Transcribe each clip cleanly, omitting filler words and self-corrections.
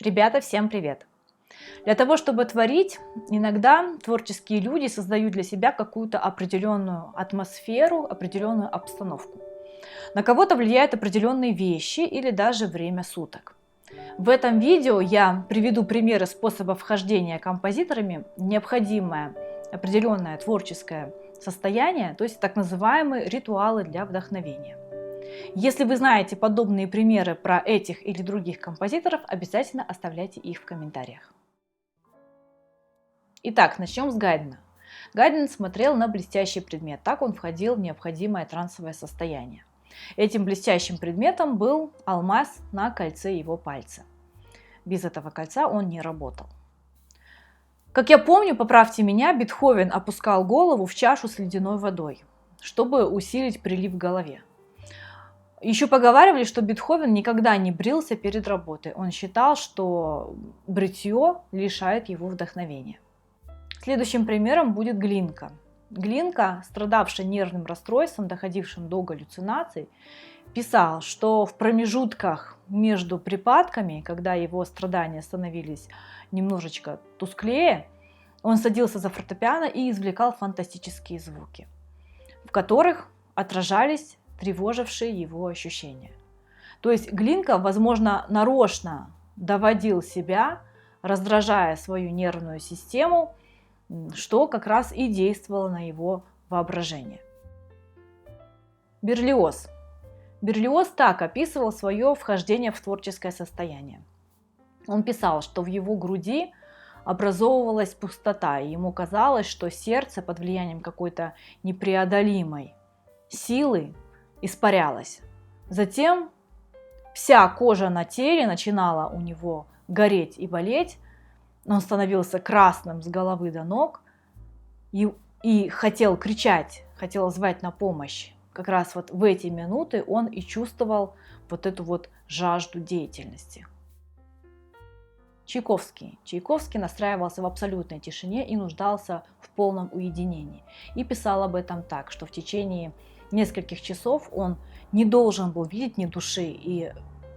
Ребята, всем привет! Для того, чтобы творить, иногда творческие люди создают для себя какую-то определенную атмосферу, определенную обстановку. На кого-то влияют определенные вещи или даже время суток. В этом видео я приведу примеры способов вхождения композиторами в необходимое определенное творческое состояние, то есть так называемые ритуалы для вдохновения. Если вы знаете подобные примеры про этих или других композиторов, обязательно оставляйте их в комментариях. Итак, начнем с Гайдна. Гайден смотрел на блестящий предмет, так он входил в необходимое трансовое состояние. Этим блестящим предметом был алмаз на кольце его пальца. Без этого кольца он не работал. Как я помню, поправьте меня, Бетховен опускал голову в чашу с ледяной водой, чтобы усилить прилив в голове. Еще поговаривали, что Бетховен никогда не брился перед работой. Он считал, что бритье лишает его вдохновения. Следующим примером будет Глинка. Глинка, страдавший нервным расстройством, доходившим до галлюцинаций, писал, что в промежутках между припадками, когда его страдания становились немножечко тусклее, он садился за фортепиано и извлекал фантастические звуки, в которых отражались тревожившие его ощущения. То есть Глинка, возможно, нарочно доводил себя, раздражая свою нервную систему, что как раз и действовало на его воображение. Берлиоз. Берлиоз так описывал свое вхождение в творческое состояние. Он писал, что в его груди образовывалась пустота, и ему казалось, что сердце под влиянием какой-то непреодолимой силы испарялась. Затем вся кожа на теле начинала у него гореть и болеть, он становился красным с головы до ног и хотел кричать, хотел звать на помощь. Как раз вот в эти минуты он и чувствовал вот эту вот жажду деятельности. Чайковский. Чайковский настраивался в абсолютной тишине и нуждался в полном уединении. И писал об этом так, что в течение нескольких часов он не должен был видеть ни души и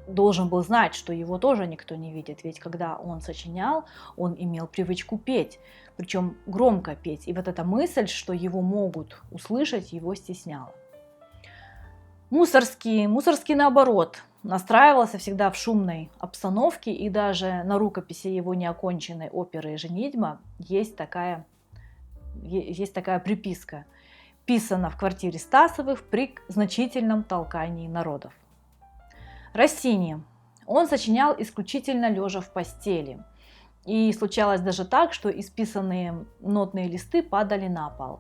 должен был знать, что его тоже никто не видит. Ведь когда он сочинял, он имел привычку петь, причем громко петь. И вот эта мысль, что его могут услышать, его стесняла. Мусорский наоборот, настраивался всегда в шумной обстановке, и даже на рукописи его неоконченной оперы «Женитьба» есть такая приписка. Писано в квартире Стасовых при значительном толкании народов. Россини. Он сочинял исключительно лежа в постели. И случалось даже так, что исписанные нотные листы падали на пол.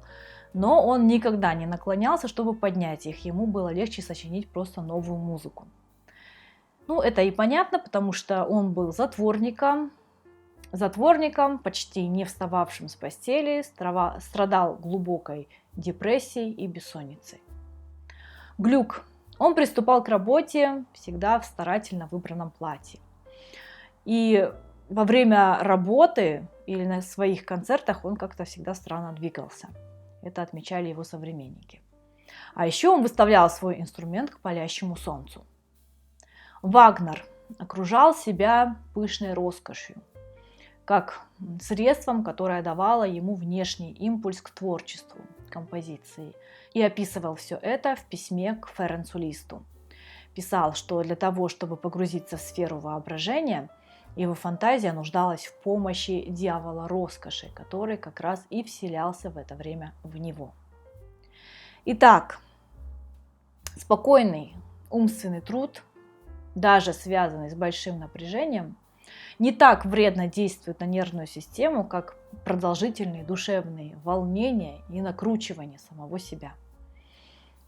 Но он никогда не наклонялся, чтобы поднять их. Ему было легче сочинить просто новую музыку. Ну, это и понятно, потому что он был затворником, почти не встававшим с постели, страдал глубокой депрессией и бессонницей. Глюк. Он приступал к работе всегда в старательно выбранном платье. И во время работы или на своих концертах он как-то всегда странно двигался. Это отмечали его современники. А еще он выставлял свой инструмент к палящему солнцу. Вагнер окружал себя пышной роскошью, как средством, которое давало ему внешний импульс к творчеству композиции. И описывал все это в письме к Ференцу Листу. Писал, что для того, чтобы погрузиться в сферу воображения, его фантазия нуждалась в помощи дьявола роскоши, который как раз и вселялся в это время в него. Итак, спокойный умственный труд, даже связанный с большим напряжением, не так вредно действует на нервную систему, как продолжительные душевные волнения и накручивание самого себя.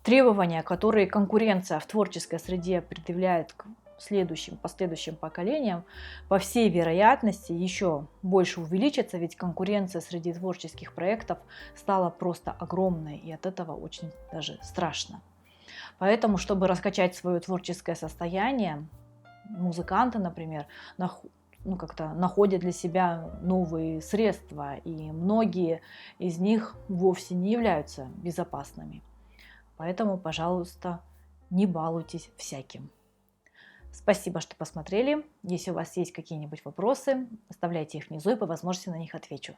Требования, которые конкуренция в творческой среде предъявляет к последующим поколениям, по всей вероятности еще больше увеличатся, ведь конкуренция среди творческих проектов стала просто огромной, и от этого очень даже страшно. Поэтому, чтобы раскачать свое творческое состояние, музыканты, например, как-то находят для себя новые средства, и многие из них вовсе не являются безопасными. Поэтому, пожалуйста, не балуйтесь всяким. Спасибо, что посмотрели. Если у вас есть какие-нибудь вопросы, оставляйте их внизу и по возможности на них отвечу.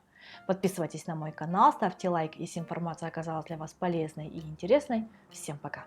Подписывайтесь на мой канал, ставьте лайк, если информация оказалась для вас полезной и интересной. Всем пока!